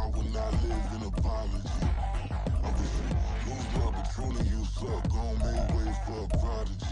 I will not live in apology. Obviously, lose love, but truly you suck. Gon' make way for a prodigy.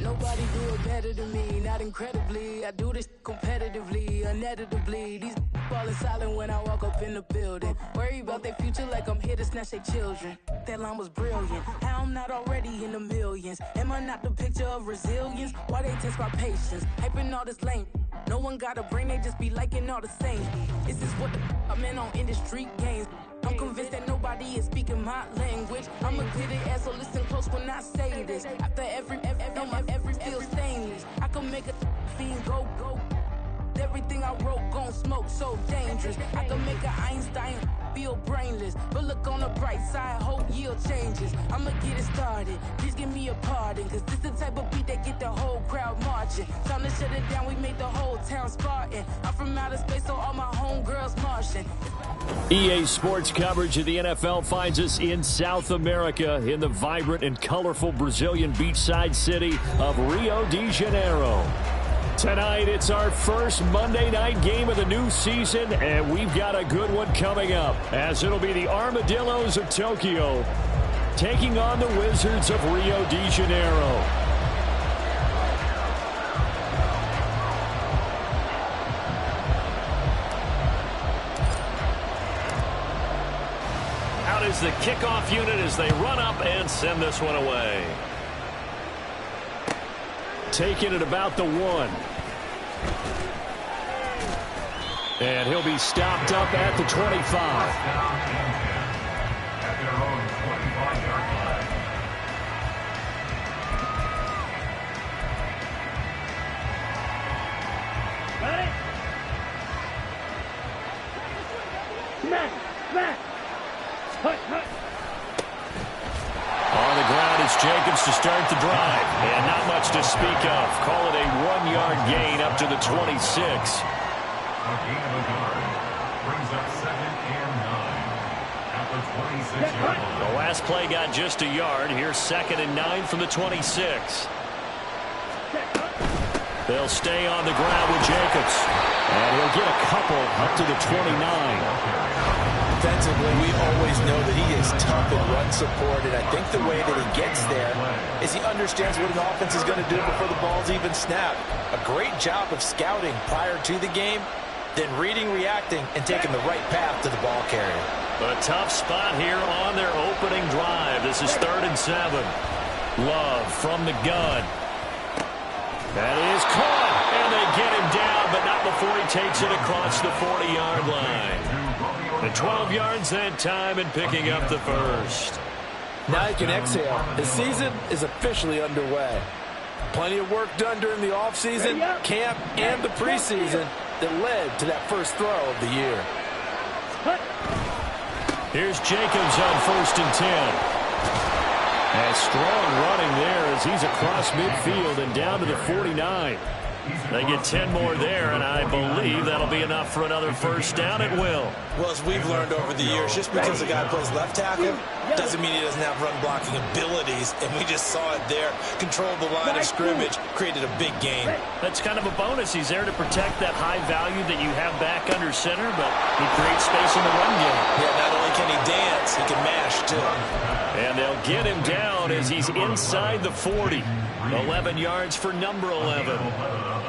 Nobody do it better than me, not incredibly. I do this competitively, uneditably. These falling silent when I walk up in the building. Worry about their future like I'm here to snatch their children. That line was brilliant. How I'm not already in the millions? Am I not the picture of resilience? Why they test my patience? Hyping all this lame. No one got a brain, they just be liking all the same. This is what the I'm in on industry games. I'm convinced that nobody is speaking my language. I'm a good ass, so listen close when I say this. After every feel stainless. I can make a fiend go. Everything I wrote gon' smoke, so dangerous. I can make an Einstein feel brainless. But look on the bright side, hope yield changes. I'ma get it started, please give me a pardon. Cause this the type of beat that get the whole crowd marching. Time to shut it down, we made the whole town Spartan. I'm from outer space, so all my homegirls Martian. EA Sports coverage of the NFL finds us in South America in the vibrant and colorful Brazilian beachside city of Rio de Janeiro. Tonight, it's our first Monday night game of the new season, and we've got a good one coming up, as it'll be the Armadillos of Tokyo taking on the Wizards of Rio de Janeiro. Out is the kickoff unit as they run up and send this one away. Taking it about the 1. And he'll be stopped up at the 25. At their own 25-yard line. Ready? Smack! On the ground, it's Jacobs to start the drive. And not much to speak of. Call it a 1-yard gain up to the 26. A gain of a yard brings up 2nd and 9 at the 26-yard line. The last play got just a yard. Here's 2nd and 9 from the 26. They'll stay on the ground with Jacobs. And he'll get a couple up to the 29. Defensively, we always know that he is tough in run support, and I think the way that he gets there is he understands what an offense is going to do before the ball's even snapped. A great job of scouting prior to the game, then reading, reacting, and taking the right path to the ball carrier. A tough spot here on their opening drive. This is 3rd and 7. Love from the gun. That is caught, and they get him down, but not before he takes it across the 40-yard line. And 12 yards that time and picking up the first. Now you can exhale. The season is officially underway. Plenty of work done during the offseason, camp, and the preseason that led to that first throw of the year. Here's Jacobs on 1st and 10. And strong running there as he's across midfield and down to the 49. They get 10 more there, and I believe that'll be enough for another first down at will. Well, as we've learned over the years, just because a guy plays left tackle doesn't mean he doesn't have run blocking abilities, and we just saw it there. Controlled the line of scrimmage, created a big gain. That's kind of a bonus. He's there to protect that high value that you have back under center, but he creates space in the run game. Yeah, not only can he dance, he can mash, too. And they'll get him down as he's inside the 40. 11 yards for number 11.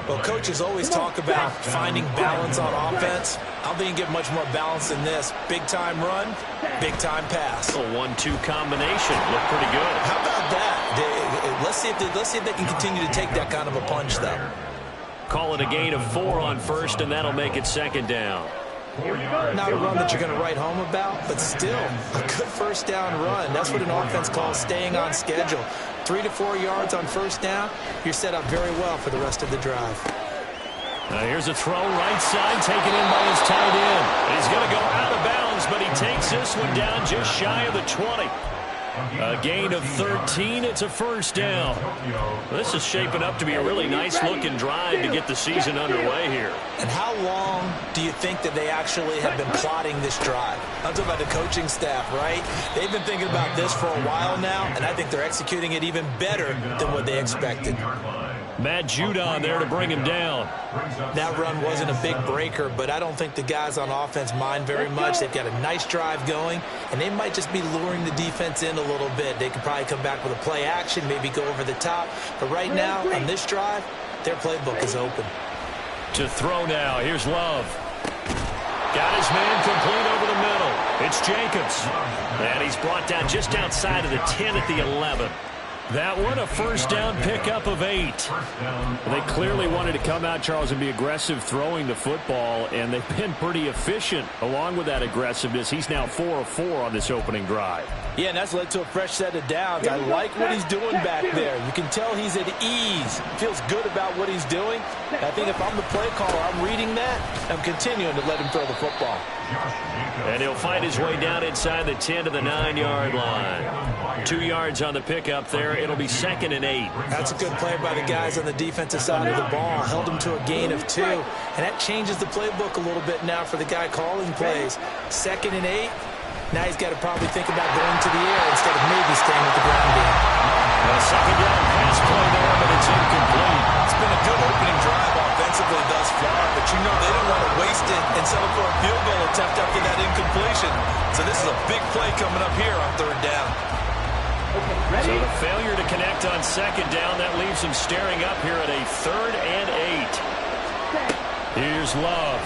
Well, coaches always talk about finding balance on offense. I don't think you get much more balance than this. Big-time run, big-time pass. A 1-2 combination. Look pretty good. How about that? Let's see if they can continue to take that kind of a punch, though. Call it a gain of 4 on 1st, and that'll make it 2nd down. Not a run that you're going to write home about, but still a good first down run. That's what an offense calls staying on schedule. 3 to 4 yards on first down, you're set up very well for the rest of the drive. Here's a throw right side taken in by his tight end. He's going to go out of bounds, but he takes this one down just shy of the 20. A gain of 13. It's a first down. This is shaping up to be a really nice-looking drive to get the season underway here. And how long do you think that they actually have been plotting this drive? I'm talking about the coaching staff, right? They've been thinking about this for a while now, and I think they're executing it even better than what they expected. Matt Judon there to bring him down. That run wasn't a big breaker, but I don't think the guys on offense mind very much. They've got a nice drive going, and they might just be luring the defense in a little bit. They could probably come back with a play action, maybe go over the top. But right now, on this drive, their playbook is open. To throw now. Here's Love. Got his man complete over the middle. It's Jacobs. And he's brought down just outside of the 10 at the 11. That one, a first down pickup of 8. They clearly wanted to come out, Charles, and be aggressive throwing the football, and they've been pretty efficient along with that aggressiveness. He's now 4 of 4 on this opening drive. Yeah, and that's led to a fresh set of downs. I like what he's doing back there. You can tell he's at ease. Feels good about what he's doing. And I think if I'm the play caller, I'm reading that. I'm continuing to let him throw the football. And he'll find his way down inside the 10 to the 9-yard line. 2 yards on the pickup there. It'll be 2nd and 8. That's a good play by the guys on the defensive side of the ball. Held him to a gain of 2. And that changes the playbook a little bit now for the guy calling plays. 2nd and 8. Now he's got to probably think about going to the air instead of maybe staying with the ground game. A 2nd down pass play there, but it's incomplete. It's been a good opening drive offensively thus far, but you know they don't want to waste it and settle for a field goal attempt after that incompletion. So this is a big play coming up here on 3rd down. So the failure to connect on 2nd down, that leaves him staring up here at a 3rd and 8. Here's Love.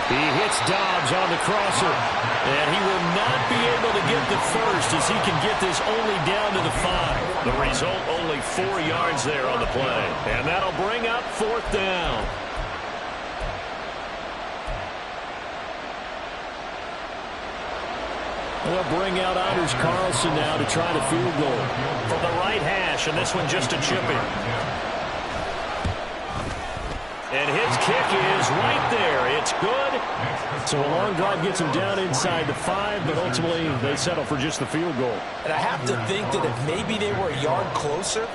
He hits Dobbs on the crosser, and he will not be able to get the first as he can get this only down to the 5. The result, only 4 yards there on the play, and that'll bring up 4th down. They'll bring out Anders Carlson now to try the field goal from the right hash, and this one just a chipping. And his kick is right there. It's good. So a long drive gets him down inside the 5, but ultimately they settle for just the field goal. And I have to think that if maybe they were a yard closer,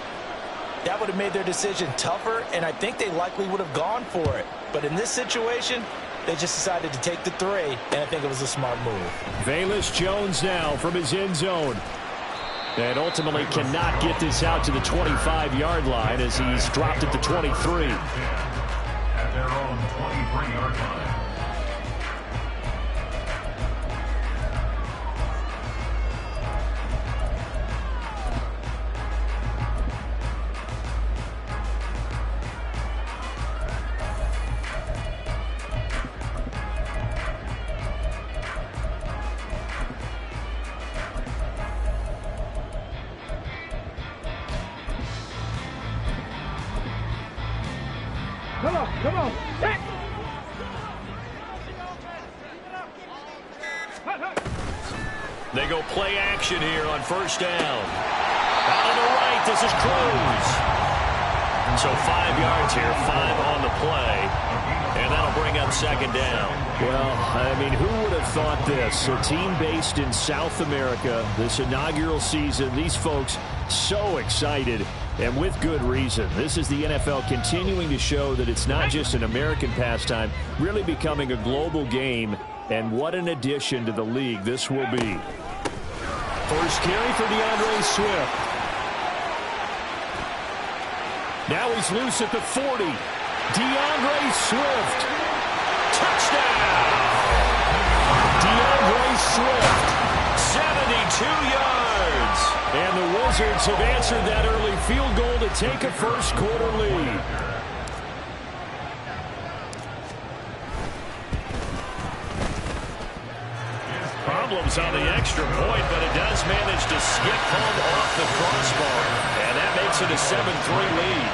that would have made their decision tougher, and I think they likely would have gone for it. But in this situation, they just decided to take the 3, and I think it was a smart move. Velus Jones now from his end zone. And ultimately cannot get this out to the 25-yard line as he's dropped at the 23. At their own 23-yard line. Come on. They go play action here on 1st down. Out of the right, this is Cruz. So 5 yards here, 5 on the play. And that'll bring up 2nd down. Well, I mean, who would have thought this? A team based in South America, this inaugural season, these folks so excited. And with good reason. This is the NFL continuing to show that it's not just an American pastime, really becoming a global game. And what an addition to the league this will be. First carry for DeAndre Swift. Now he's loose at the 40. DeAndre Swift. Touchdown! DeAndre Swift. 72 yards. And the Wizards have answered that early field goal to take a first-quarter lead. Problems on the extra point, but it does manage to skip home off the crossbar. And that makes it a 7-3 lead.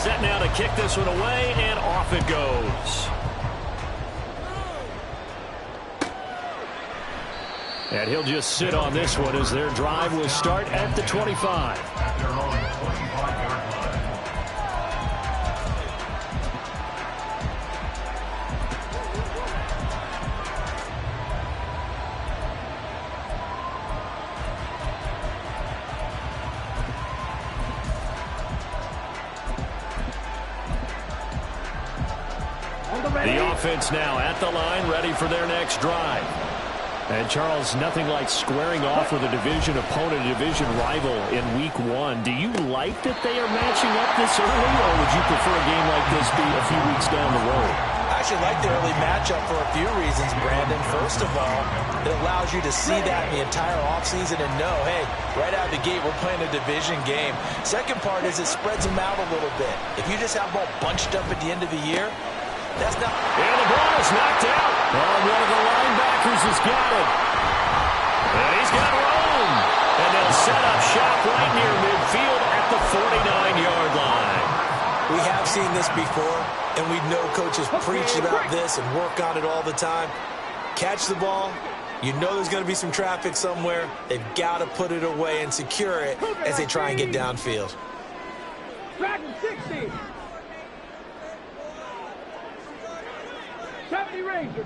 Set now to kick this one away, and off it goes. And he'll just sit on this one as their drive will start at the 25. At their own 25-yard line. The offense now at the line, ready for their next drive. And, Charles, nothing like squaring off with a division opponent, a division rival in Week 1. Do you like that they are matching up this early, or would you prefer a game like this be a few weeks down the road? I actually like the early matchup for a few reasons, Brandon. First of all, it allows you to see that in the entire offseason and know, hey, right out of the gate, we're playing a division game. Second part is it spreads them out a little bit. If you just have them all bunched up at the end of the year, that's not... And the ball is knocked out. Oh, one of the linebackers has got it. And he's got room. And they'll set up shop right near midfield at the 49-yard line. We have seen this before, and we know coaches preach about this and work on it all the time. Catch the ball. You know there's going to be some traffic somewhere. They've got to put it away and secure it as they try and get downfield. Dragon 60.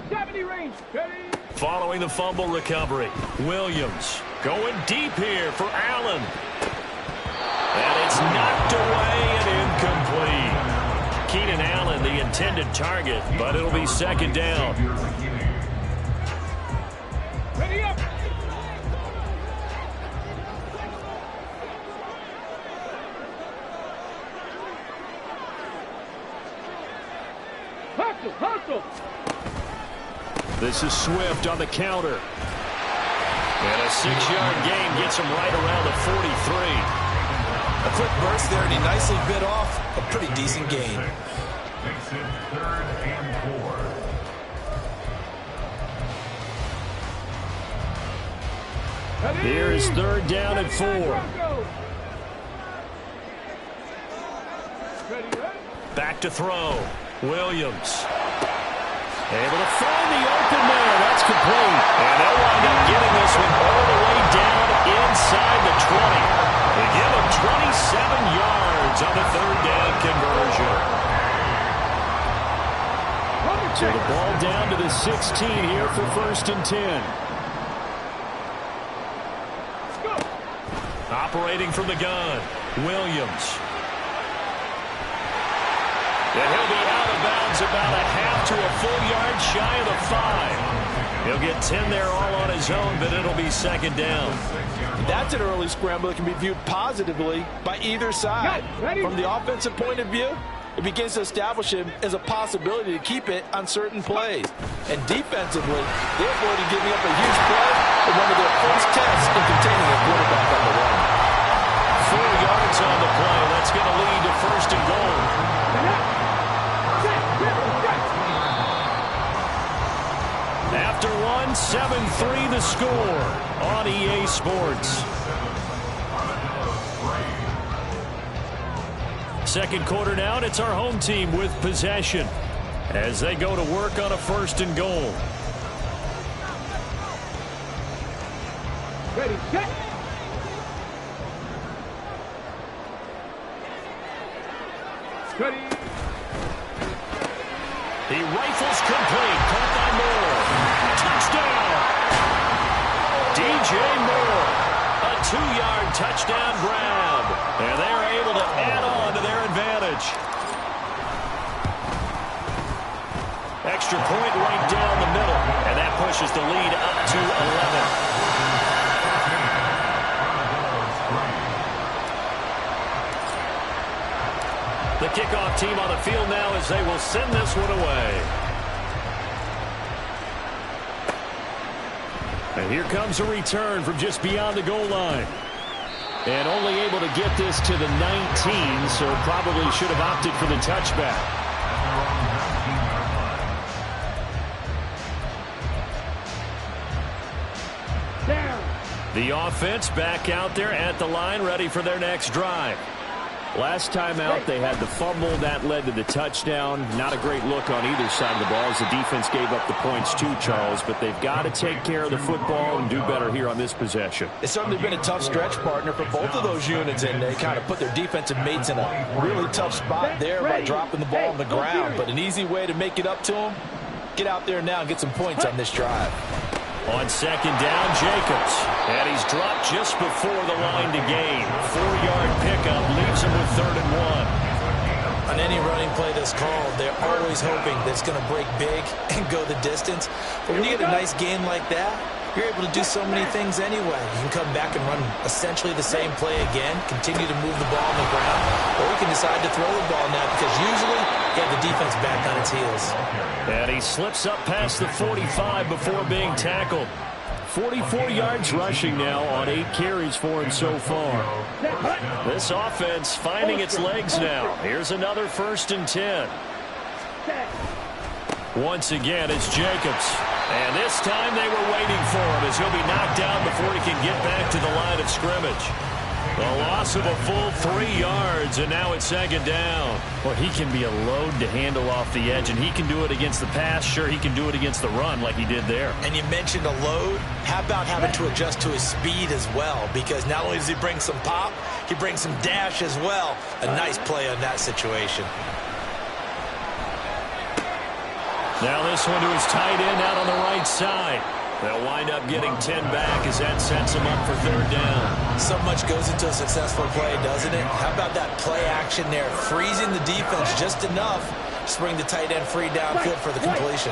70 range. Ready? Following the fumble recovery, Williams going deep here for Allen. And it's knocked away and incomplete. Keenan Allen, the intended target, but it'll be second down. Ready up. Hustle. This is Swift on the counter. And a 6-yard gain gets him right around the 43. A quick burst there, and he nicely bit off a pretty decent gain. Makes it 3rd and 4. Here is 3rd down and 4. Back to throw. Williams. Able to find the open man. That's complete. And they'll wind up getting this one all the way down inside the 20. They give him 27 yards on the 3rd down conversion. So the ball down to the 16 here for 1st and 10. Operating from the gun, Williams. And he'll be out of bounds about a half to a full yard shy of the 5. He'll get 10 there all on his own, but it'll be second down. That's an early scramble that can be viewed positively by either side. From the offensive point of view, it begins to establish him as a possibility to keep it on certain plays. And defensively, they avoided giving up a huge play in one of their first tests in containing a quarterback on the run. 4 yards on the play. That's going to lead to 1st and goal. After 7-3 the score on EA Sports. Second quarter now, and it's our home team with possession as they go to work on a 1st and goal. Ready, set. Ready. He rifles complete, caught by Moore. Touchdown! DJ Moore, a 2-yard touchdown grab, and they're able to add on to their advantage. Extra point right down the middle, and that pushes the lead up to 11. The kickoff team on the field now as they will send this one away. And here comes a return from just beyond the goal line. And only able to get this to the 19, so probably should have opted for the touchback. The offense back out there at the line, ready for their next drive. Last time out, they had the fumble. That led to the touchdown. Not a great look on either side of the ball as the defense gave up the points too, Charles. But they've got to take care of the football and do better here on this possession. It's certainly been a tough stretch, partner, for both of those units, and they kind of put their defensive mates in a really tough spot there by dropping the ball on the ground. But an easy way to make it up to them, get out there now and get some points on this drive. On second down, Jacobs. And he's dropped just before the line to gain. 4-yard pickup leaves him with 3rd and 1. On any running play that's called, they're always hoping that it's going to break big and go the distance. But when you get a nice gain like that, you're able to do so many things anyway. You can come back and run essentially the same play again, continue to move the ball on the ground, or you can decide to throw the ball now because usually you have the defense back on its heels. And he slips up past the 45 before being tackled. 44 yards rushing now on 8 carries for him so far. This offense finding its legs now. Here's another 1st and 10. Once again, it's Jacobs. And this time they were waiting for him as he'll be knocked down before he can get back to the line of scrimmage. A loss of a full 3 yards, and now it's 2nd down. Well, he can be a load to handle off the edge, and he can do it against the pass. Sure, he can do it against the run like he did there. And you mentioned a load. How about having to adjust to his speed as well? Because not only does he bring some pop, he brings some dash as well. A nice play on that situation. Now this one to his tight end out on the right side. They'll wind up getting 10 back as that sets him up for 3rd down. So much goes into a successful play, doesn't it? How about that play action there? Freezing the defense just enough to bring the tight end free downfield for the completion.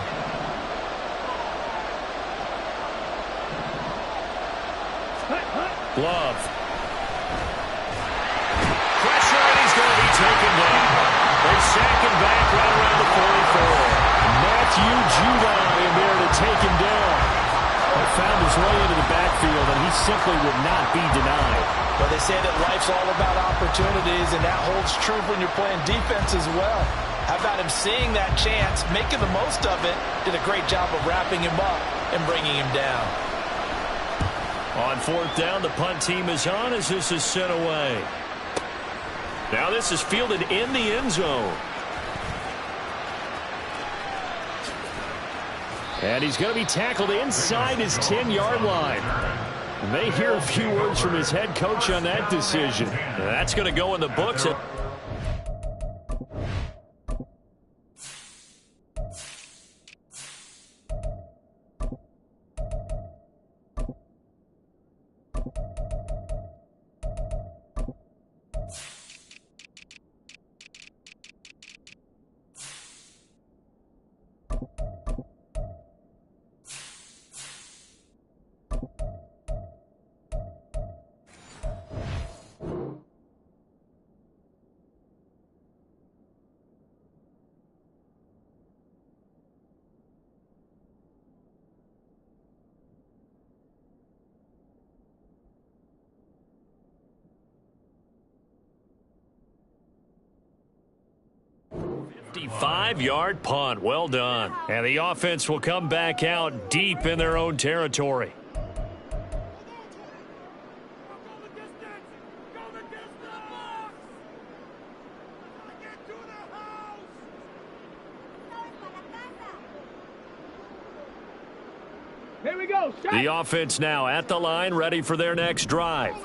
Love. Pressure, and he's going to be taken down. They sack him back right around the 44. Matthew Judon in there to take him down. He found his way into the backfield, and he simply would not be denied. Well, they say that life's all about opportunities, and that holds true when you're playing defense as well. How about him seeing that chance, making the most of it, did a great job of wrapping him up and bringing him down. On 4th down, the punt team is on as this is sent away. Now this is fielded in the end zone. And he's going to be tackled inside his 10-yard line. And they hear a few words from his head coach on that decision. And that's going to go in the books. Five-yard punt. Well done. And the offense will come back out deep in their own territory. Here we go. The offense now at the line, ready for their next drive.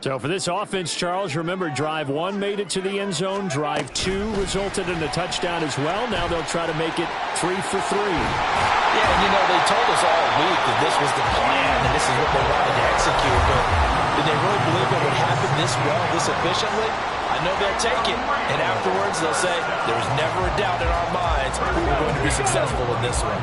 So for this offense, Charles, remember, drive 1 made it to the end zone. Drive 2 resulted in a touchdown as well. Now they'll try to make it 3 for 3. Yeah, and you know, they told us all week that this was the plan and this is what they wanted to execute. But did they really believe it would happen this well, this efficiently? I know they'll take it. And afterwards, they'll say, there was never a doubt in our minds we were going to be successful in this one.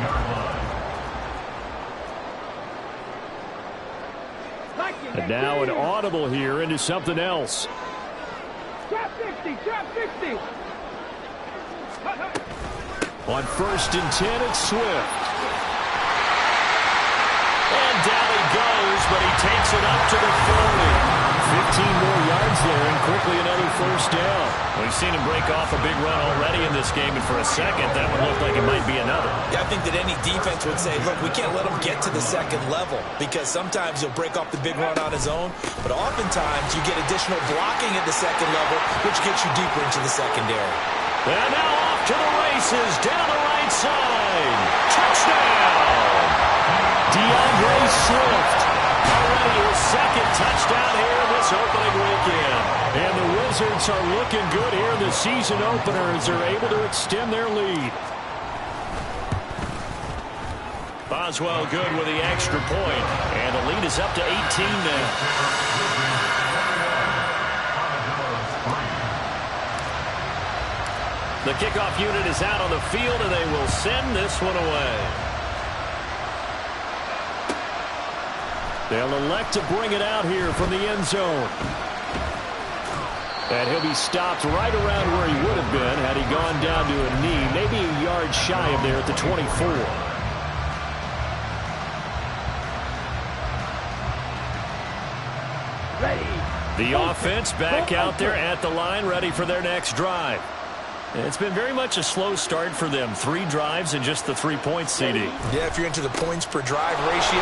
And now an audible here into something else. Trap 50, trap 50. On 1st and 10, it's Swift. And down he goes, but he takes it up to the 40. 15 more yards there, and quickly another 1st down. We've seen him break off a big run already in this game, and for a second, that one looked like it might be another. Yeah, I think that any defense would say, look, we can't let him get to the second level because sometimes he'll break off the big run on his own, but oftentimes you get additional blocking at the second level, which gets you deeper into the secondary. And now off to the races, down the right side. Touchdown! DeAndre Swift. Already his 2nd touchdown here this opening weekend. And the Wizards are looking good here in the season opener as they're able to extend their lead. Boswell good with the extra point. And the lead is up to 18 now. The kickoff unit is out on the field, and they will send this one away. They'll elect to bring it out here from the end zone. And he'll be stopped right around where he would have been had he gone down to a knee, maybe a yard shy of there at the 24. The offense back out there at the line, ready for their next drive. It's been very much a slow start for them. 3 drives and just the 3 points, CD. Yeah, if you're into the points per drive ratio,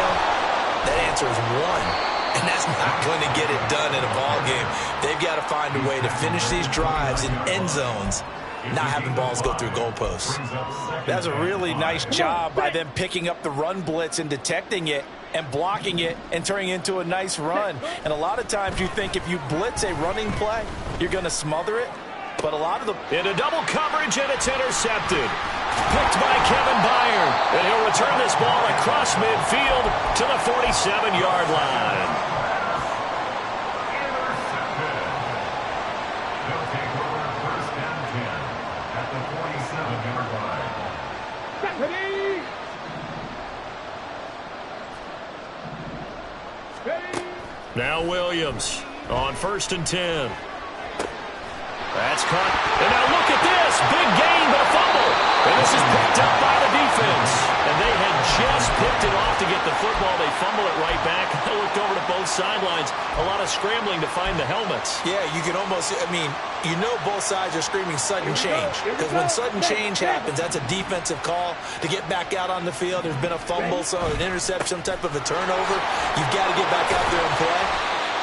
that answer is 1. And that's not going to get it done in a ball game. They've got to find a way to finish these drives in end zones, not having balls go through goalposts. That's a really nice job by them picking up the run blitz and detecting it and blocking it and turning it into a nice run. And a lot of times you think if you blitz a running play, you're going to smother it. But a lot of the... Into double coverage, and it's intercepted. Picked by Kevin Byard. And he'll return this ball across midfield to the 47-yard line. Intercepted. They'll take over 1st and 10 at the 47-yard line. Ready? Now Williams on 1st and 10. That's caught. And now look at this. Big gain, but a fumble. And this is picked up by the defense. And they had just picked it off to get the football. They fumble it right back. They looked over to both sidelines. A lot of scrambling to find the helmets. Yeah, you can almost, I mean, you know both sides are screaming sudden change. Because when sudden change happens, that's a defensive call to get back out on the field. There's been a fumble, so an interception, some type of a turnover. You've got to get back out there and play.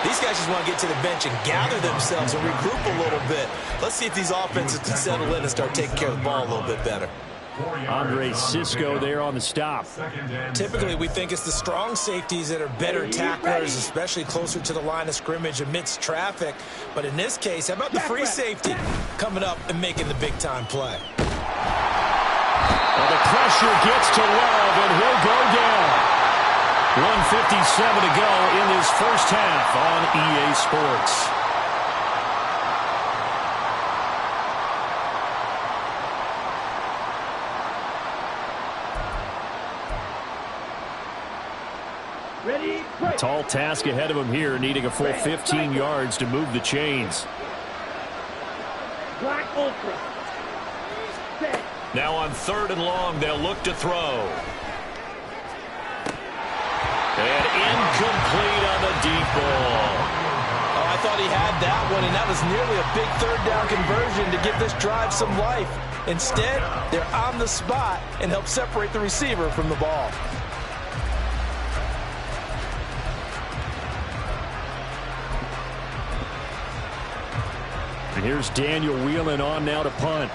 These guys just want to get to the bench and gather themselves and regroup a little bit. Let's see if these offenses can settle in and start taking care of the ball a little bit better. Andre Cisco there on the stop. Typically, we think it's the strong safeties that are better tacklers, especially closer to the line of scrimmage amidst traffic. But in this case, how about the free safety coming up and making the big-time play? Well, the pressure gets to Love, and he'll go down. 1:57 to go in this first half on EA Sports. Ready? Play. Tall task ahead of him here, needing a full 15 yards to move the chains. Black Ultra. Set. Now on 3rd and long, they'll look to throw. And incomplete on the deep ball. Oh, I thought he had that one, and that was nearly a big 3rd down conversion to give this drive some life. Instead, they're on the spot and help separate the receiver from the ball. And here's Daniel Whelan on now to punt.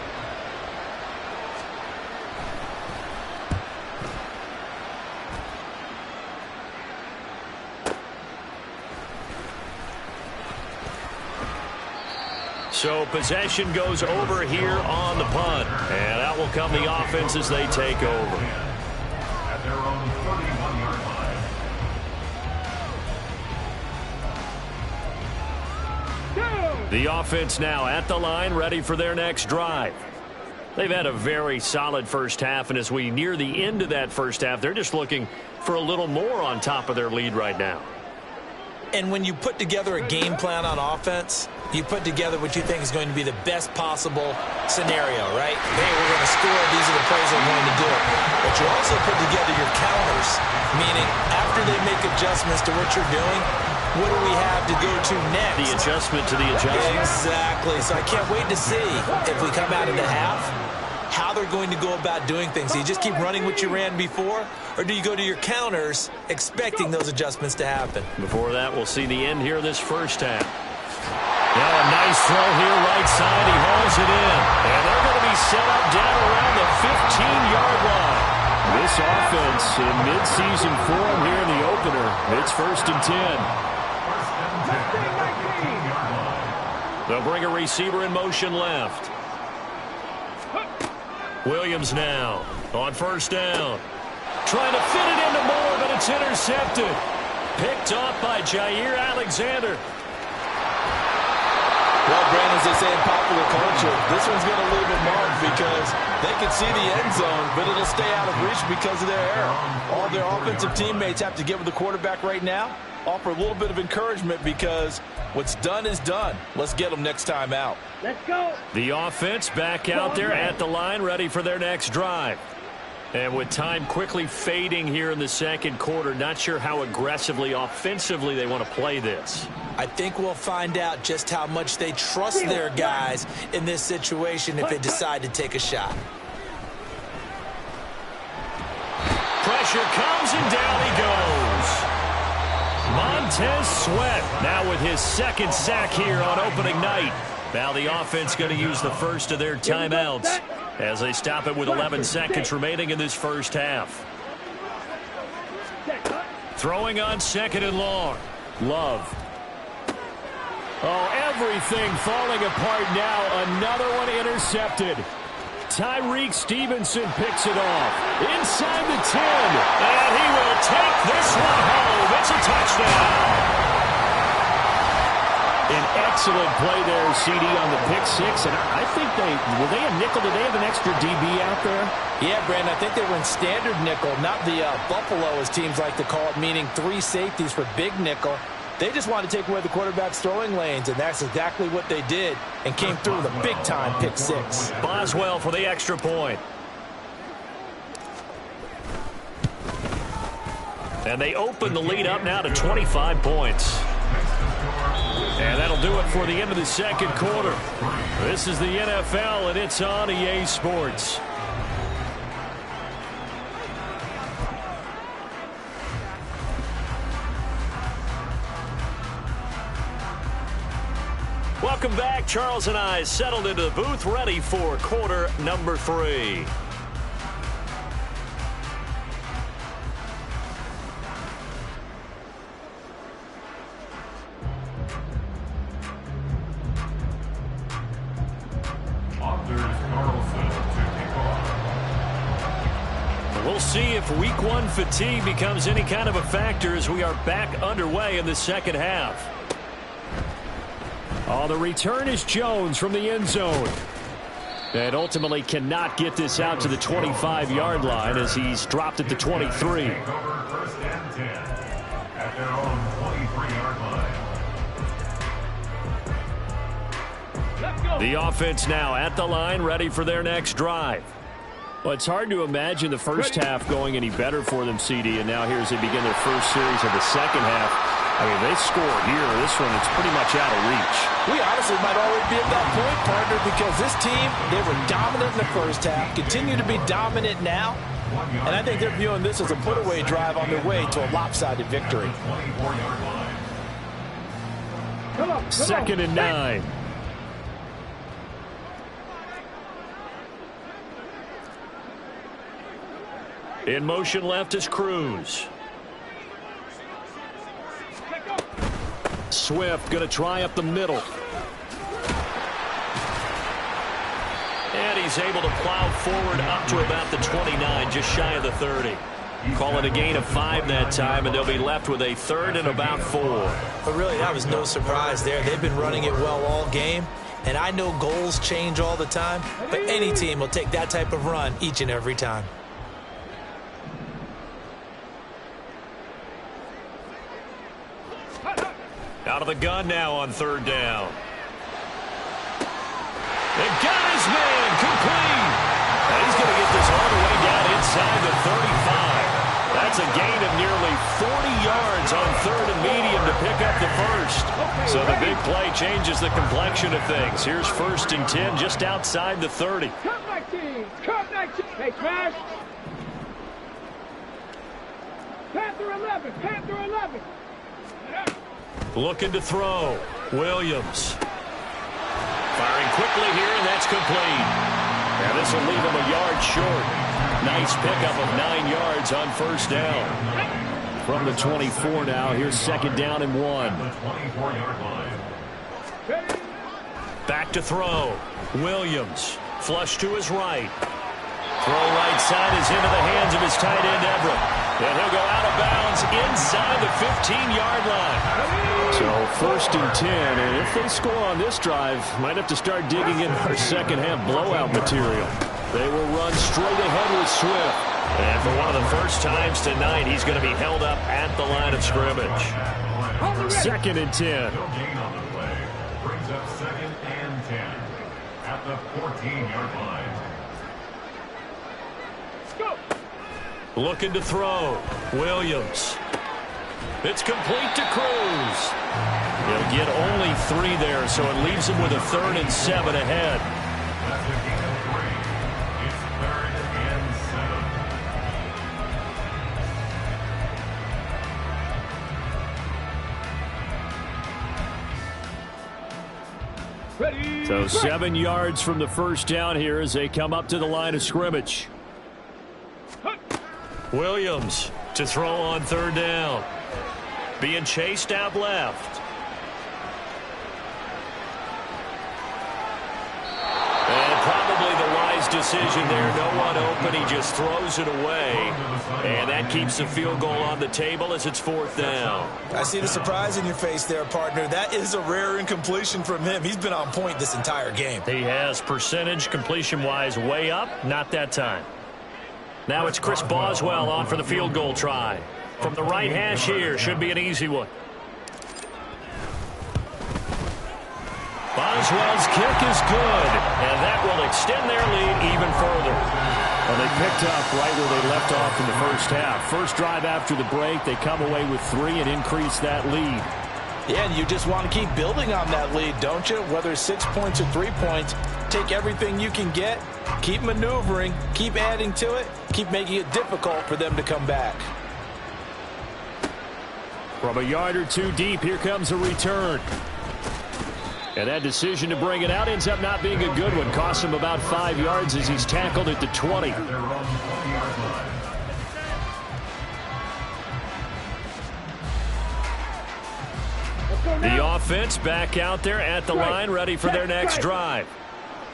So possession goes over here on the punt. And out will come the offense as they take over. At their own 31-yard line. The offense now at the line, ready for their next drive. They've had a very solid first half, and as we near the end of that first half, they're just looking for a little more on top of their lead right now. And when you put together a game plan on offense, you put together what you think is going to be the best possible scenario, right? Hey, we're going to score. These are the plays we're going to do. But you also put together your counters, meaning after they make adjustments to what you're doing, what do we have to go to next? The adjustment to the adjustment. Exactly. So I can't wait to see if we come out of the half, how they're going to go about doing things. Do you just keep running what you ran before, or do you go to your counters expecting those adjustments to happen? Before that, we'll see the end here of this first half. Now a nice throw here right side. He hauls it in. And they're going to be set up down around the 15-yard line. This offense in midseason form here in the opener. It's 1st and 10. They'll bring a receiver in motion left. Williams now on 1st down. Trying to fit it into Moore, but it's intercepted. Picked off by Jair Alexander. Well, Brandon, as they say in popular culture, this one's going to leave a mark because they can see the end zone, but it'll stay out of reach because of their error. All their offensive teammates have to get with the quarterback right now, offer a little bit of encouragement because what's done is done. Let's get them next time out. Let's go. The offense back out there at the line, ready for their next drive. And with time quickly fading here in the second quarter, not sure how aggressively, offensively they want to play this. I think we'll find out just how much they trust their guys in this situation if they decide to take a shot. Pressure comes and down he goes. Montez Sweat now with his second sack here on opening night. Now the offense going to use the first of their timeouts as they stop it with 11 seconds remaining in this first half. Throwing on second and long. Love. Oh, everything falling apart now. Another one intercepted. Tyreek Stevenson picks it off. Inside the 10. And he will take this one home. It's a touchdown. An excellent play there, CD, on the pick six. And I think were they a nickel? Did they have an extra DB out there? Yeah, Brandon, I think they were in standard nickel, not the Buffalo, as teams like to call it, meaning 3 safeties for big nickel. They just wanted to take away the quarterback's throwing lanes, and that's exactly what they did and came through with a big-time pick six. Boswell for the extra point. And they open the lead up now to 25 points. And that'll do it for the end of the second quarter. This is the NFL, and it's on EA Sports. Welcome back. Charles and I settled into the booth, ready for quarter number 3. We'll see if week 1 fatigue becomes any kind of a factor as we are back underway in the second half. Oh, the return is Jones from the end zone. And ultimately cannot get this out to the 25-yard line as he's dropped at the 23. First and 10 at their own 23-yard line. The offense now at the line, ready for their next drive. Well, it's hard to imagine the first half going any better for them, CD, and now here as they begin their first series of the second half. I mean, they scored here. This one, it's pretty much out of reach. We honestly might already be at that point, partner, because this team, they were dominant in the first half, continue to be dominant now, and I think they're viewing this as a put-away drive on their way to a lopsided victory. Second and 9. In motion left is Cruz. Swift going to try up the middle. And he's able to plow forward up to about the 29, just shy of the 30. Call it a gain of 5 that time, and they'll be left with a third and about 4. But really, that was no surprise there. They've been running it well all game, and I know goals change all the time, but any team will take that type of run each and every time. Out of the gun now on third down. They got his man complete. And he's going to get this all the way down inside the 35. That's a gain of nearly 40 yards on third and medium to pick up the first. So the big play changes the complexion of things. Here's first and 10 just outside the 30. Cut 19. Cut 19. Hey, smash. Panther 11. Panther 11. Looking to throw. Williams. Firing quickly here, and that's complete. And this will leave him a yard short. Nice pickup of 9 yards on first down. From the 24 now, here's second down and 1. Back to throw. Williams. Flush to his right. Throw right side is into the hands of his tight end, Everett. And he'll go out of bounds inside the 15-yard line. So 1st and 10, and if they score on this drive, might have to start digging in our second half blowout material. They will run straight ahead with Swift. And for one of the first times tonight, he's going to be held up at the line of scrimmage. 2nd and 10. Gain on the play brings up 2nd and 10 at the 14-yard line. Looking to throw. Williams. It's complete to Cruz. He'll get only 3 there, so it leaves him with a 3rd and 7 ahead. That's a gain of 3. It's 3rd and 7. Ready. So 7 yards from the first down here as they come up to the line of scrimmage. Williams to throw on 3rd down. Being chased out left. And probably the wise decision there. No one open. He just throws it away. And that keeps the field goal on the table as it's 4th down. I see the surprise in your face there, partner. That is a rare incompletion from him. He's been on point this entire game. He has percentage completion-wise way up. Not that time. Now it's Chris Boswell on for the field goal try. From the right hash here, should be an easy one. Boswell's kick is good, and that will extend their lead even further. Well, they picked up right where they left off in the first half. First drive after the break, they come away with 3 and increase that lead. Yeah, and you just want to keep building on that lead, don't you? Whether it's 6 points or 3 points, take everything you can get, keep maneuvering, keep adding to it, keep making it difficult for them to come back. From a yard or 2 deep, here comes a return. And that decision to bring it out ends up not being a good one. Costs him about 5 yards as he's tackled at the 20. The offense back out there at the line, ready for their next drive.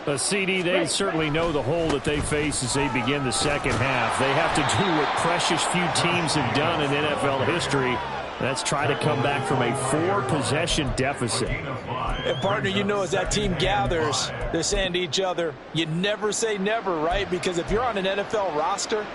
A CD, they certainly know the hole that they face as they begin the second half. They have to do what precious few teams have done in NFL history. That's try to come back from a 4-possession deficit. And, partner, you know as that team gathers, they're saying to each other, you never say never, right? Because if you're on an NFL roster,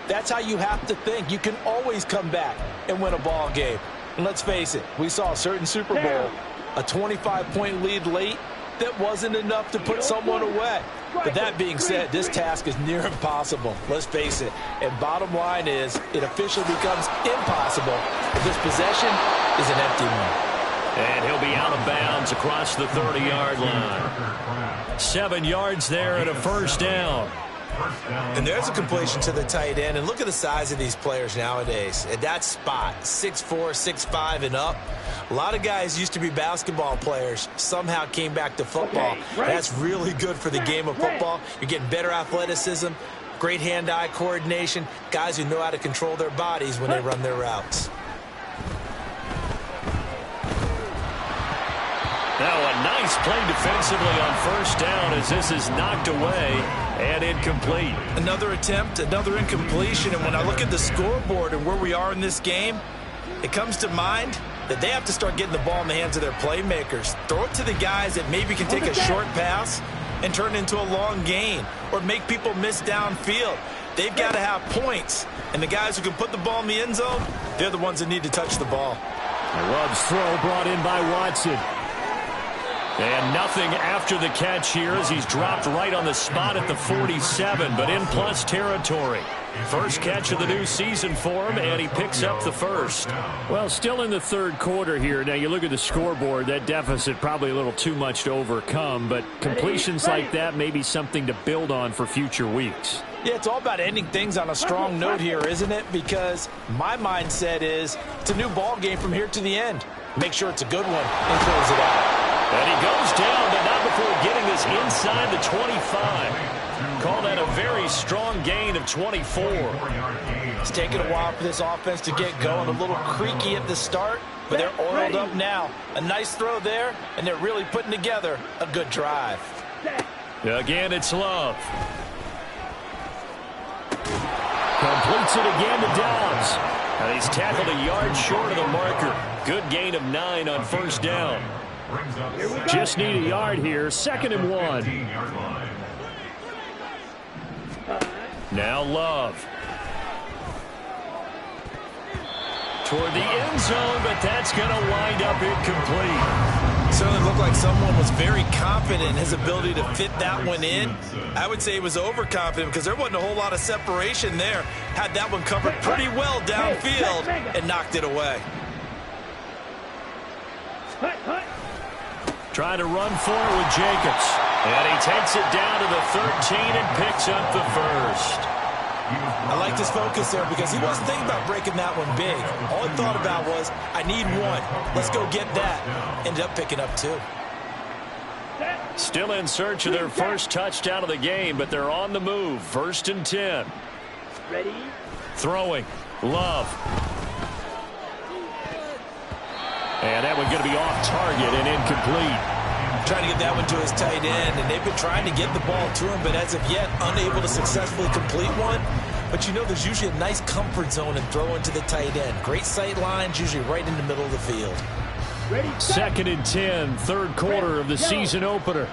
that's how you have to think. You can always come back and win a ball game. And let's face it, we saw a certain Super Bowl, a 25-point lead late, that wasn't enough to put someone away. But that being said, this task is near impossible. Let's face it. And bottom line is, it officially becomes impossible if this possession is an empty one. And he'll be out of bounds across the 30-yard line. 7 yards there and a first down. And there's a completion to the tight end. And look at the size of these players nowadays. At that spot, 6'4", 6'5", and up. A lot of guys used to be basketball players, somehow came back to football. That's really good for the game of football. You're getting better athleticism, great hand-eye coordination, guys who know how to control their bodies when they run their routes. Now a nice play defensively on first down as this is knocked away and incomplete. Another attempt, another incompletion, and when I look at the scoreboard and where we are in this game, it comes to mind that they have to start getting the ball in the hands of their playmakers. Throw it to the guys that maybe can take a short pass and turn it into a long gain or make people miss downfield. They've got to have points, and the guys who can put the ball in the end zone, they're the ones that need to touch the ball. Love's throw brought in by Watson. And nothing after the catch here as he's dropped right on the spot at the 47, but in plus territory. First catch of the new season for him, and he picks up the first. Well, still in the third quarter here. Now, you look at the scoreboard, that deficit probably a little too much to overcome, but completions like that may be something to build on for future weeks. Yeah, it's all about ending things on a strong note here, isn't it? Because my mindset is it's a new ball game from here to the end. Make sure it's a good one and close it out. And he goes down, but not before getting this inside the 25. Call that a very strong gain of 24. It's taken a while for this offense to get going. A little creaky at the start, but they're oiled up now. A nice throw there, and they're really putting together a good drive. Again, it's Love. Completes it again to Dobbs. And he's tackled a yard short of the marker. Good gain of 9 on first down. Just need a yard here. 2nd and 1. Now Love. Toward the end zone, but that's going to wind up incomplete. Certainly looked like someone was very confident in his ability to fit that one in. I would say he was overconfident because there wasn't a whole lot of separation there. Had that one covered pretty well downfield and knocked it away. Trying to run forward with Jacobs. And he takes it down to the 13 and picks up the first. I liked his focus there because he wasn't thinking about breaking that one big. All he thought about was, I need one. Let's go get that. Ended up picking up 2. Still in search of their first touchdown of the game, but they're on the move. 1st and 10. Ready? Throwing. Love. And that one's going to be off target and incomplete. Trying to get that one to his tight end, and they've been trying to get the ball to him, but as of yet, unable to successfully complete one. But you know there's usually a nice comfort zone in throwing to the tight end. Great sight lines, usually right in the middle of the field. Ready? 2nd and 10, 3rd quarter of the season opener.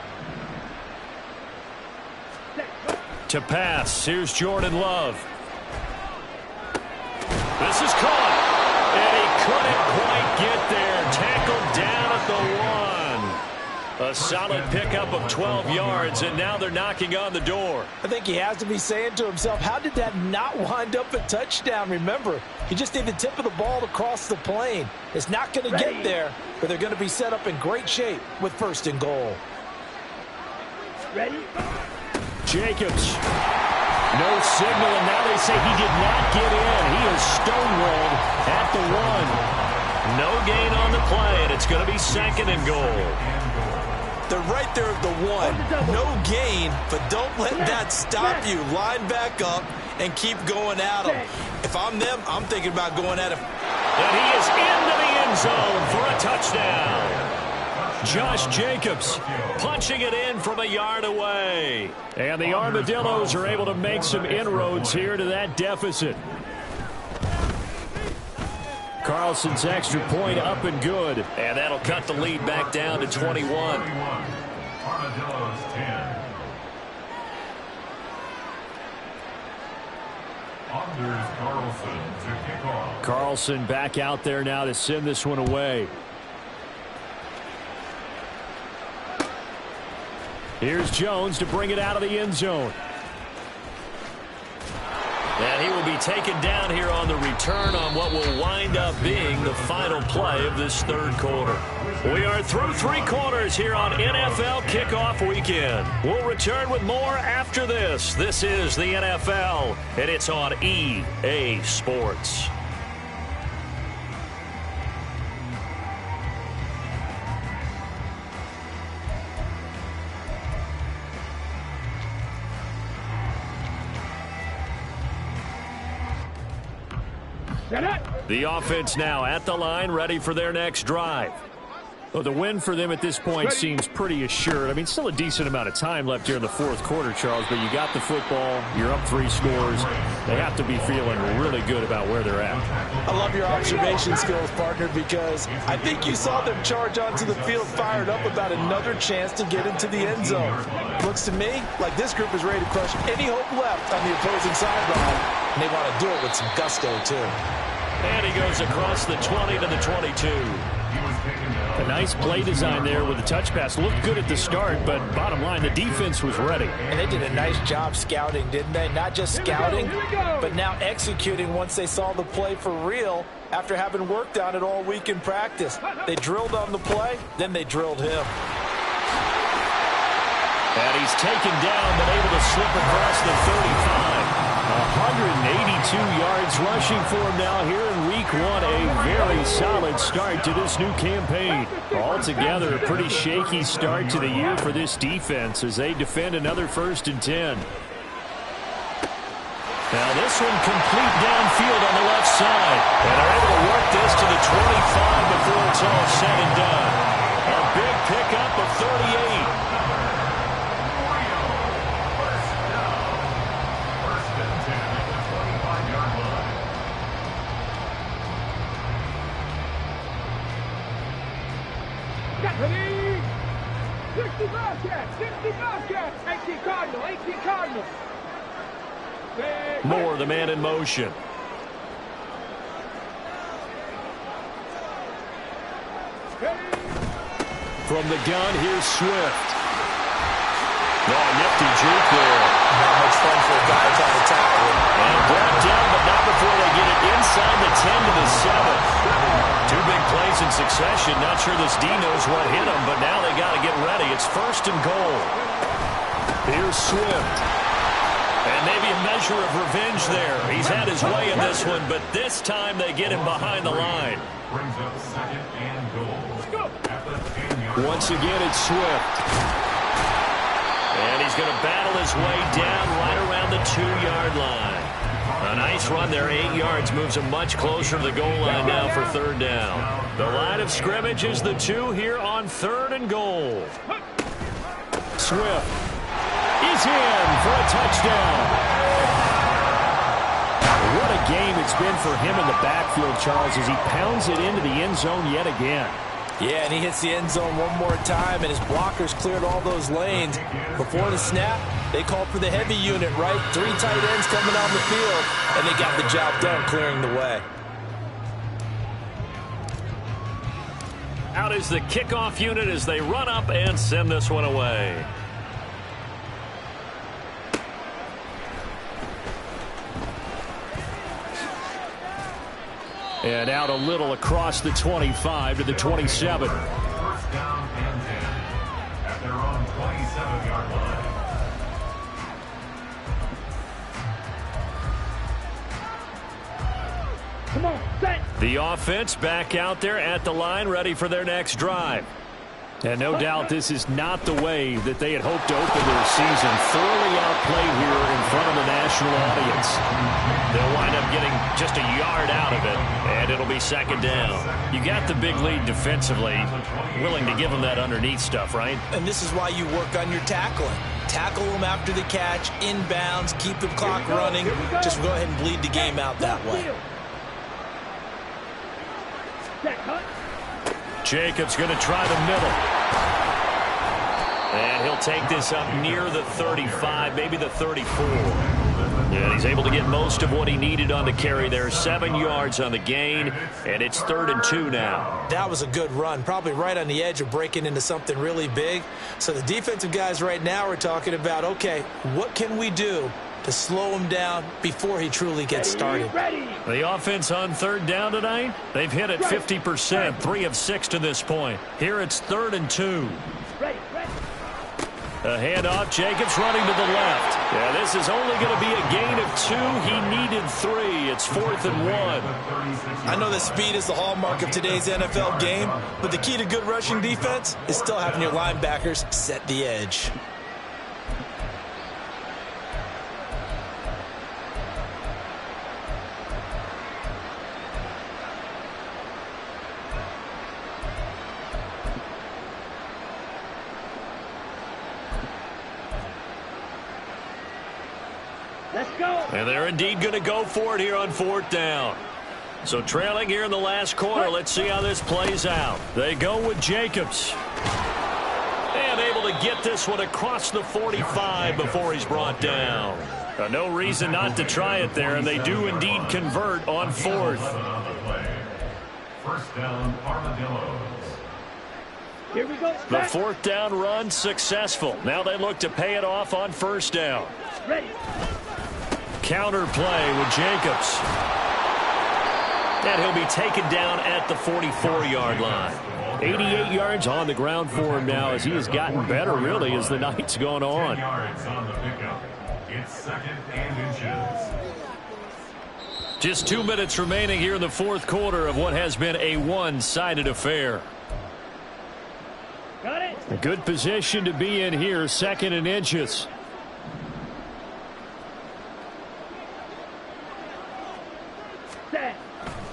To pass, here's Jordan Love. This is caught, and he couldn't quite get there. Tackled down at the 1. A solid pickup of 12 yards, and now they're knocking on the door. I think he has to be saying to himself, how did that not wind up a touchdown? Remember, he just needed the tip of the ball to cross the plane. It's not going to get there, but they're going to be set up in great shape with 1st and goal. Ready? Jacobs. No signal, and now they say he did not get in. He is stonewalled at the 1. No gain on the play, and it's going to be 2nd and goal. They're right there at the 1. No gain, but don't let that stop you. Line back up and keep going at them. If I'm them, I'm thinking about going at him. And he is into the end zone for a touchdown. Josh Jacobs punching it in from a yard away. And the Armadillos are able to make some inroads here to that deficit. Carlson's extra point up and good. And that'll cut the lead back down to 21. Armadillos 10. Anders Carlson to kick off. Carlson back out there now to send this one away. Here's Jones to bring it out of the end zone. And he will be taken down here on the return on what will wind up being the final play of this 3rd quarter. We are through 3 quarters here on NFL Kickoff Weekend. We'll return with more after this. This is the NFL, and it's on EA Sports. The offense now at the line, ready for their next drive. Well, the win for them at this point seems pretty assured. I mean, still a decent amount of time left here in the 4th quarter, Charles, but you got the football, you're up 3 scores. They have to be feeling really good about where they're at. I love your observation skills, partner, because I think you saw them charge onto the field fired up about another chance to get into the end zone. Looks to me like this group is ready to crush any hope left on the opposing sideline, and they want to do it with some gusto, too. And he goes across the 20 to the 22. A nice play design there with the touch pass. Looked good at the start, but bottom line, the defense was ready. And they did a nice job scouting, didn't they? Not just scouting, but now executing once they saw the play for real after having worked on it all week in practice. They drilled on the play, then they drilled him. And he's taken down, but able to slip across the 35. 182 yards rushing for him now here in week 1. A very solid start to this new campaign. Altogether, a pretty shaky start to the year for this defense as they defend another 1st and 10. Now this one complete downfield on the left side. And they're able to work this to the 25 before it's all said and done. A big pickup of 38. Moore, the man in motion. From the gun, here's Swift. Oh, nifty juke there. Not much fun for a guy trying to tackle it. And brought down, but not before they get it inside the 10 to the 7. Two big plays in succession. Not sure this D knows what hit him, but now they got to get ready. It's 1st and goal. Here's Swift. And maybe a measure of revenge there. He's had his way in this one, but this time they get him behind the line. Brings up 2nd and goal. Once again, it's Swift. And he's going to battle his way down right around the 2-yard line. A nice run there, 8 yards, moves him much closer to the goal line now for 3rd down. The line of scrimmage is the 2 here on 3rd and goal. Swift is in for a touchdown. What a game it's been for him in the backfield, Charles, as he pounds it into the end zone yet again. Yeah, and he hits the end zone one more time, and his blockers cleared all those lanes. Before the snap, they called for the heavy unit, right? 3 tight ends coming on the field, and they got the job done clearing the way. Out is the kickoff unit as they run up and send this one away. And out a little across the 25 to the 27. 1st down and 10 at their own 27-yard line. Come on, set. The offense back out there at the line, ready for their next drive. And no doubt this is not the way that they had hoped to open their season. Thoroughly outplayed here in front of the national audience. They'll wind up getting just a yard out of it, and it'll be 2nd down. You got the big lead defensively, willing to give them that underneath stuff, right? And this is why you work on your tackling. Tackle them after the catch, inbounds, keep the clock running. Just go ahead and bleed the game out that way. Set, cut. Jacobs going to try the middle. And he'll take this up near the 35, maybe the 34. And he's able to get most of what he needed on the carry there. 7 yards on the gain, and it's 3rd and 2 now. That was a good run, probably right on the edge of breaking into something really big. So the defensive guys right now are talking about, okay, what can we do to slow him down before he truly gets started? Ready. The offense on 3rd down tonight, they've hit it 50%, 3 of 6 to this point. Here it's 3rd and 2. Ready, ready. A handoff, Jacobs running to the left. Yeah, this is only going to be a gain of 2. He needed 3. It's 4th and 1. I know that speed is the hallmark of today's NFL game, but the key to good rushing defense is still having your linebackers set the edge. Let's go. And they're indeed going to go for it here on 4th down. So trailing here in the last quarter. Let's see how this plays out. They go with Jacobs. And able to get this one across the 45 before he's brought down. No reason not to try it there, and they do indeed convert on 4th. 1st down, Armadillos. Here we go. The Set. 4th down run successful. Now they look to pay it off on 1st down. Ready. Counter play with Jacobs. And he'll be taken down at the 44-yard line. 88 yards on the ground for him now as he has gotten better, really, as the night's gone on. 10 yards on the pickup. It's 2nd and inches. Just 2 minutes remaining here in the 4th quarter of what has been a one-sided affair. Got it. A good position to be in here, 2nd and inches. Set.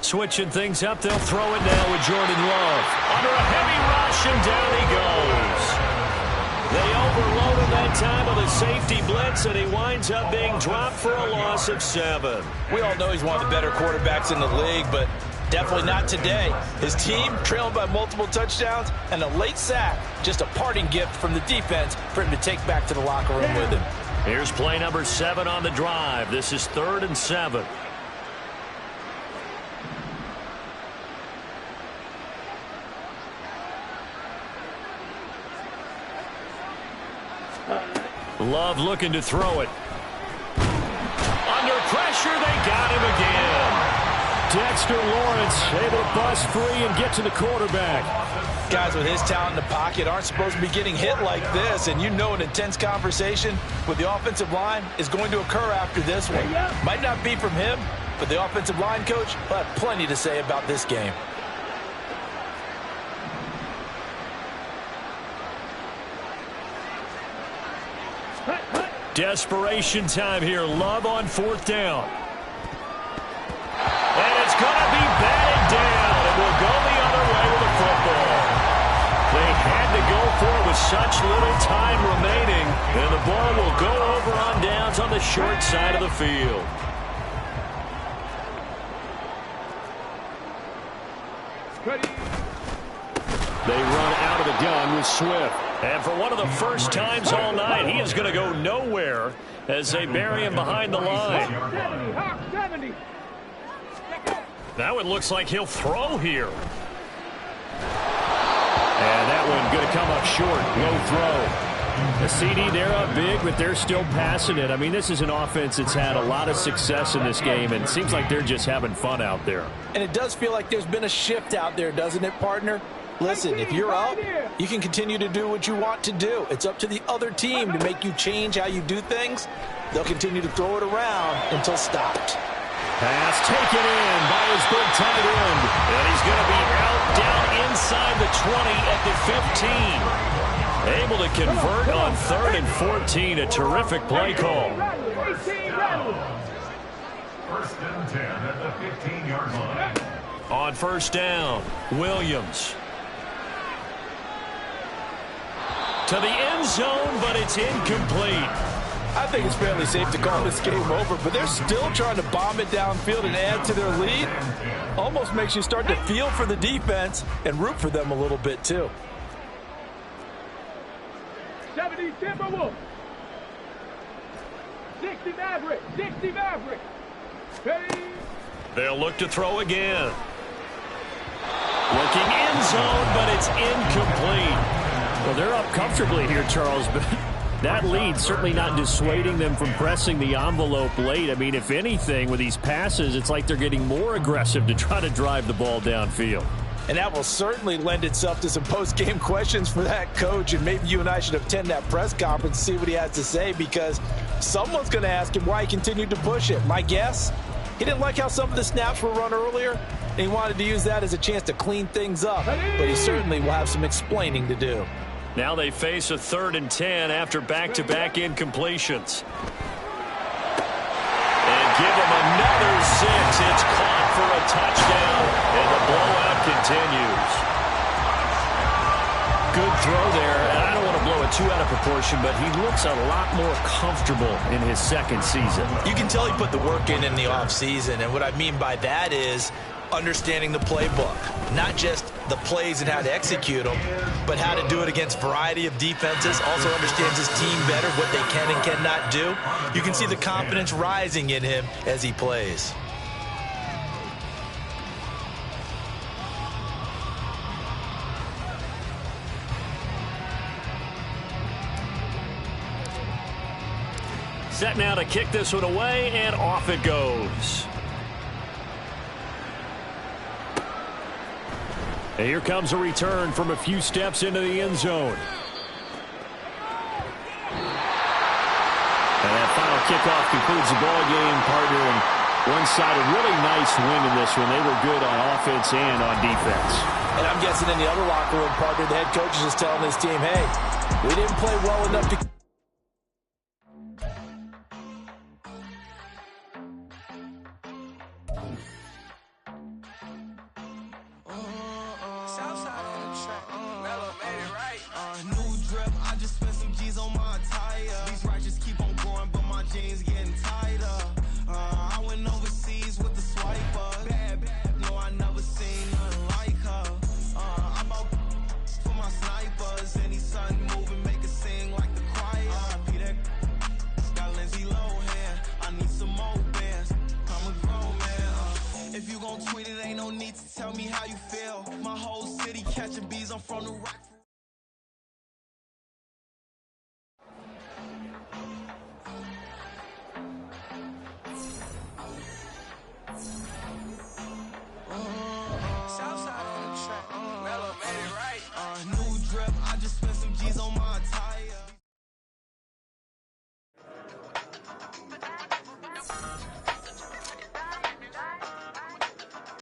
Switching things up, they'll throw it now with Jordan Love. Under a heavy rush, and down he goes. They overload him that time with a safety blitz, and he winds up being dropped for a loss of 7. We all know he's one of the better quarterbacks in the league, but Definitely not today. His team trailing by multiple touchdowns and a late sack. Just a parting gift from the defense for him to take back to the locker room with him. Here's play number 7 on the drive. This is 3rd and 7. Love looking to throw it. Under pressure, they got him again. Dexter Lawrence able to bust free and get to the quarterback. Guys with his talent in the pocket aren't supposed to be getting hit like this, and you know an intense conversation with the offensive line is going to occur after this one. Might not be from him, but the offensive line coach will have plenty to say about this game. Desperation time here. Love on 4th down. And it's going to be batted down. It will go the other way with the football. They had to go for it with such little time remaining. And the ball will go over on downs on the short side of the field. They run out of the gun with Swift. And for one of the first times all night, he is going to go nowhere as they bury him behind the line. Now it looks like he'll throw here. And that one going to come up short. Low throw. The CD, they're up big, but they're still passing it. I mean, this is an offense that's had a lot of success in this game, and it seems like they're just having fun out there. And it does feel like there's been a shift out there, doesn't it, partner? Listen, if you're up, you can continue to do what you want to do. It's up to the other team to make you change how you do things. They'll continue to throw it around until stopped. Pass taken in by his big tight end. And he's going to be out down inside the 20 at the 15. Able to convert on 3rd and 14. A terrific play call. 1st and 10 at the 15-yard line. On 1st down, Williams. To the end zone, but it's incomplete. I think it's fairly safe to call this game over, but they're still trying to bomb it downfield and add to their lead. Almost makes you start to feel for the defense and root for them a little bit, too. 70 Timberwolves. 60 Maverick. 60 Maverick. Ready? They'll look to throw again. Looking end zone, but it's incomplete. Well, they're up comfortably here, Charles, but that lead certainly not dissuading them from pressing the envelope late. I mean, if anything, with these passes, it's like they're getting more aggressive to try to drive the ball downfield. And that will certainly lend itself to some post-game questions for that coach, and maybe you and I should attend that press conference and see what he has to say, because someone's going to ask him why he continued to push it. My guess, he didn't like how some of the snaps were run earlier, and he wanted to use that as a chance to clean things up, but he certainly will have some explaining to do. Now they face a 3rd and 10 after back-to-back incompletions. And give him another 6. It's caught for a touchdown, and the blowout continues. Good throw there, and I don't want to blow it too out of proportion, but he looks a lot more comfortable in his 2nd season. You can tell he put the work in the offseason, and what I mean by that is understanding the playbook, not just the plays and how to execute them, but how to do it against a variety of defenses. Also understands his team better, what they can and cannot do. You can see the confidence rising in him as he plays. Set now to kick this one away, and off it goes. And here comes a return from a few steps into the end zone. And that final kickoff concludes the ball game, partner. And one-sided, really nice win in this one. They were good on offense and on defense. And I'm guessing in the other locker room, partner, the head coach is just telling his team, hey, we didn't play well enough to